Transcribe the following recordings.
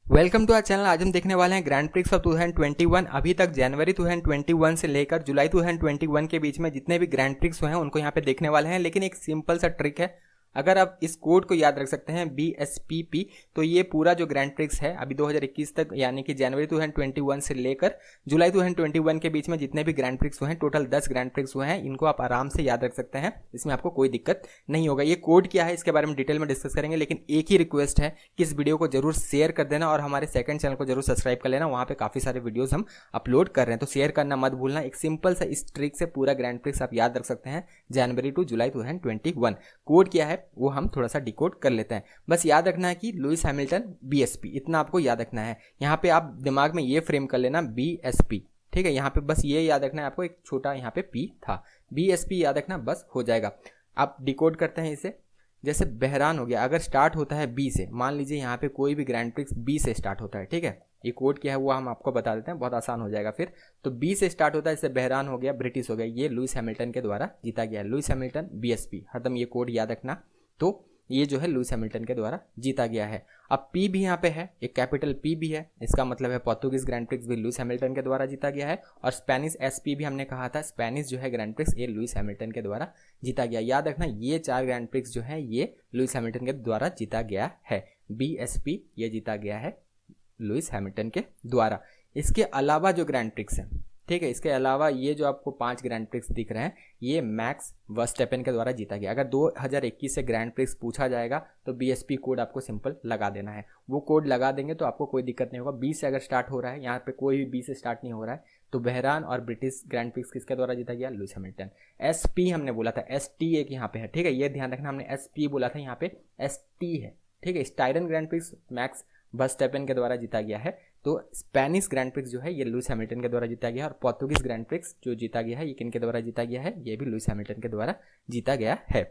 Welcome to our channel. आज हम देखने वाले हैं ग्रैंड प्रिक्स ऑफ 2021। अभी तक जनवरी 2021 से लेकर जुलाई 2021 के बीच में जितने भी ग्रैंड प्रिक्स हुए हैं उनको यहाँ पे देखने वाले हैं। लेकिन एक सिंपल सा ट्रिक है, अगर आप इस कोड को याद रख सकते हैं BSPP, तो ये पूरा जो ग्रैंड प्रिक्स है अभी 2021 तक, यानी कि जनवरी 2021 से लेकर जुलाई 2021 के बीच में जितने भी ग्रैंड प्रिक्स हुए हैं, टोटल 10 ग्रैंड प्रिक्स हुए हैं, इनको आप आराम से याद रख सकते हैं। इसमें आपको कोई दिक्कत नहीं होगा। ये कोड क्या है इसके बारे में डिटेल में डिस्कस करेंगे, लेकिन एक ही रिक्वेस्ट है कि इस वीडियो को जरूर शेयर कर देना और हमारे सेकंड चैनल को जरूर सब्सक्राइब कर लेना। वहाँ पे काफी सारे वीडियोज हम अपलोड कर रहे हैं, तो शेयर करना मत भूलना। एक सिंपल सा इस ट्रिक से पूरा ग्रैंड प्रिक्स आप याद रख सकते हैं जनवरी टू जुलाई 2021। कोड क्या है वो हम थोड़ा सा डिकोड कर लेते हैं। बस याद रखना है कि लुइस हैमिल्टन BSP, इतना आपको याद रखना है। यहाँ पे आप दिमाग में ये फ्रेम कर लेना BSP, ठीक है। यहाँ पे बस ये याद रखना है आपको, एक छोटा यहाँ पे P था, BSP याद रखना, बस हो जाएगा। आप डिकोड करते हैं इसे। जैसे बहरान हो गया, अगर स्टार्ट होता है B से, मान लीजिए यहाँ पे कोई भी ग्रैंड प्रिक्स B से स्टार्ट होता है, ठीक है। ये कोड क्या है वो हम आपको बता देते हैं, बहुत आसान हो जाएगा फिर। तो B से स्टार्ट होता है, जैसे बहरान हो गया, ब्रिटिश हो गया, ये लुइस हैमिल्टन के द्वारा जीता गया है। लुइस हैमिल्टन BSP, हरदम ये कोड याद रखना। तो ये जो है लुइस हैमिल्टन के द्वारा जीता गया है। अब P भी यहाँ पे है, एक कैपिटल P भी है, इसका मतलब है पोर्तुगीज ग्रैंड प्रिक्स भी लुइस हैमिल्टन के द्वारा जीता गया है। और स्पेनिश SP भी हमने कहा था, स्पेनिश जो है ग्रैंड प्रिक्स ये लुइस हैमिल्टन के द्वारा जीता गया। याद रखना ये 4 ग्रैंड प्रिक्स जो है ये लुइस हैमिल्टन के द्वारा जीता गया है। BSP ये जीता गया है लुइस हैमिल्टन के द्वारा। इसके अलावा जो ग्रैंड प्रिक्स है, ठीक है, इसके अलावा ये जो आपको 5 ग्रैंड प्रिक्स दिख रहे हैं, ये मैक्स वर्स्टेपेन के द्वारा जीता गया। अगर 2021 से ग्रैंड प्रिक्स पूछा जाएगा तो BSP कोड आपको सिंपल लगा देना है। वो कोड लगा देंगे तो आपको कोई दिक्कत नहीं होगा। B से अगर स्टार्ट हो रहा है, यहाँ पे कोई भी B से स्टार्ट नहीं हो रहा है, तो बहरान और ब्रिटिश ग्रैंड प्रिक्स किसके द्वारा जीता गया? Lewis Hamilton. SP हमने बोला था, ST एक यहाँ पे है, ठीक है, ये ध्यान रखना, हमने SP बोला था, यहाँ पे ST है, ठीक है। स्टाइरन ग्रैंड प्रिक्स मैक्स वर्स्टेपेन के द्वारा जीता गया है। तो स्पेनिश ग्रैंड प्रिक्स जो है ये लुइस हैमिल्टन के द्वारा जीता गया है। और पोर्तुगीज ग्रैंड प्रिक्स जो जीता गया है ये किन के द्वारा जीता गया है? ये भी लुइस हैमिल्टन के द्वारा जीता गया है।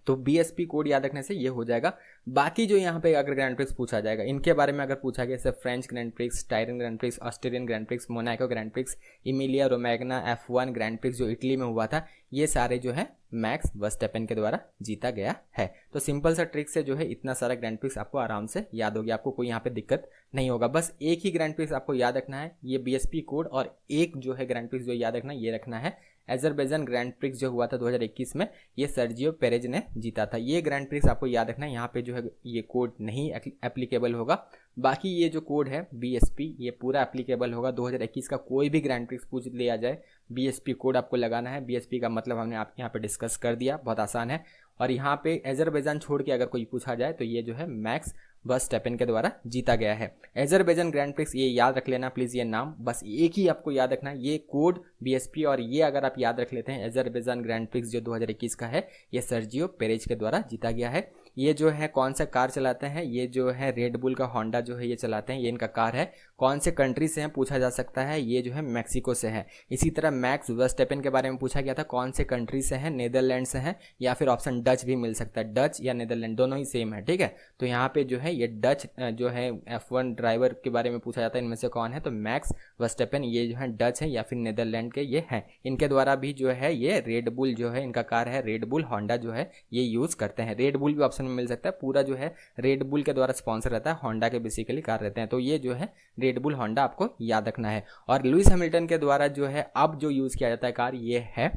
तो BSP कोड याद रखने से ये हो जाएगा। बाकी जो यहाँ पे अगर ग्रैंड प्रिक्स पूछा जाएगा, इनके बारे में अगर पूछा गया, जैसे French Grand Prix, Styrian Grand Prix, Australian Grand Prix, Monaco Grand Prix, Emilia Romagna F1 Grand Prix जो इटली में हुआ था, ये सारे जो है मैक्स वर्स्टेपेन के द्वारा जीता गया है। तो सिंपल सा ट्रिक से जो है इतना सारा ग्रैंड प्रिक्स आपको आराम से याद हो गया, आपको कोई यहाँ पे दिक्कत नहीं होगा। बस एक ही ग्रैंड प्रिक्स आपको याद रखना है, ये BSP कोड, और एक जो है ग्रैंड प्रिक्स जो याद रखना ये रखना है, अजरबैजान ग्रैंड प्रिक्स जो हुआ था 2021 में, ये सर्जियो पेरेज ने जीता था। ये ग्रैंड प्रिक्स आपको याद रखना है, यहाँ पे जो है ये कोड नहीं एप्लीकेबल होगा। बाकी ये जो कोड है BSP ये पूरा एप्लीकेबल होगा। 2021 का कोई भी ग्रैंड प्रिक्स पूछ लिया जाए, BSP कोड आपको लगाना है। BSP का मतलब हमने आपके यहाँ पे डिस्कस कर दिया, बहुत आसान है। और यहाँ पे अजरबैजान छोड़ के अगर कोई पूछा जाए तो ये जो है मैक्स वर्स्टेपेन के द्वारा जीता गया है। अजरबैजान ग्रैंड प्रिक्स ये याद रख लेना प्लीज़, ये नाम बस एक ही आपको याद रखना है, ये कोड BSP। और ये अगर आप याद रख लेते हैं, अजरबैजान ग्रैंड प्रिक्स जो 2021 का है ये सर्जियो पेरेज के द्वारा जीता गया है। ये जो है कौन सा कार चलाते हैं? ये जो है रेड बुल का होंडा जो है ये चलाते हैं, ये इनका कार है। कौन से कंट्री से हैं पूछा जा सकता है, ये जो है मैक्सिको से है। इसी तरह मैक्स वर्स्टेपेन के बारे में पूछा गया था, कौन से कंट्री से हैं? नीदरलैंड से हैं, या फिर ऑप्शन डच भी मिल सकता है, डच या नीदरलैंड दोनों ही सेम है, ठीक है। तो यहाँ पे जो है ये डच जो है F1 ड्राइवर के बारे में पूछा जाता है, इनमें से कौन है? तो मैक्स वर्स्टेपेन ये जो है डच है या फिर नीदरलैंड के ये हैं। इनके द्वारा भी जो है ये रेड बुल जो है इनका कार है, रेड बुल होंडा जो है ये यूज़ करते हैं। रेड बुल भी ऑप्शन में मिल सकता है, पूरा जो है रेड बुल के द्वारा स्पॉन्सर रहता है, होंडा के बेसिकली कार रहते हैं। तो ये जो है रेड बुल होंडा आपको याद रखना है। और लुइस हैमिल्टन के द्वारा जो है अब जो यूज़ किया जाता है कार, ये है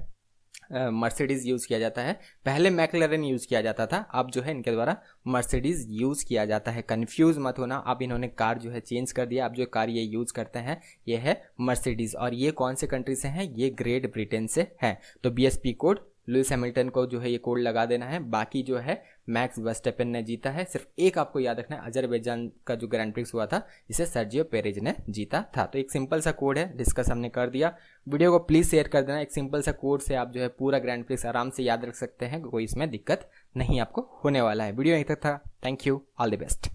मर्सिडीज़ यूज़ किया जाता है। पहले मैक्लेरन यूज़ किया जाता था, अब जो है इनके द्वारा मर्सिडीज़ यूज़ किया जाता है। कंफ्यूज मत होना, अब इन्होंने कार जो है चेंज कर दिया। अब जो कार ये यूज़ करते हैं ये है मर्सिडीज़। और ये कौन से कंट्री से हैं? ये ग्रेट ब्रिटेन से हैं। तो BSP कोड लुइस हैमिल्टन को जो है ये कोड लगा देना है। बाकी जो है मैक्स वर्स्टेपेन ने जीता है। सिर्फ एक आपको याद रखना है, अजरबैजान का जो ग्रैंड प्रिक्स हुआ था इसे सर्जियो पेरेज ने जीता था। तो एक सिंपल सा कोड है, डिस्कस हमने कर दिया। वीडियो को प्लीज़ शेयर कर देना। एक सिंपल सा कोड से आप जो है पूरा ग्रैंड प्रिक्स आराम से याद रख सकते हैं, कोई इसमें दिक्कत नहीं आपको होने वाला है। वीडियो यहीं तक था, thank you, all the best.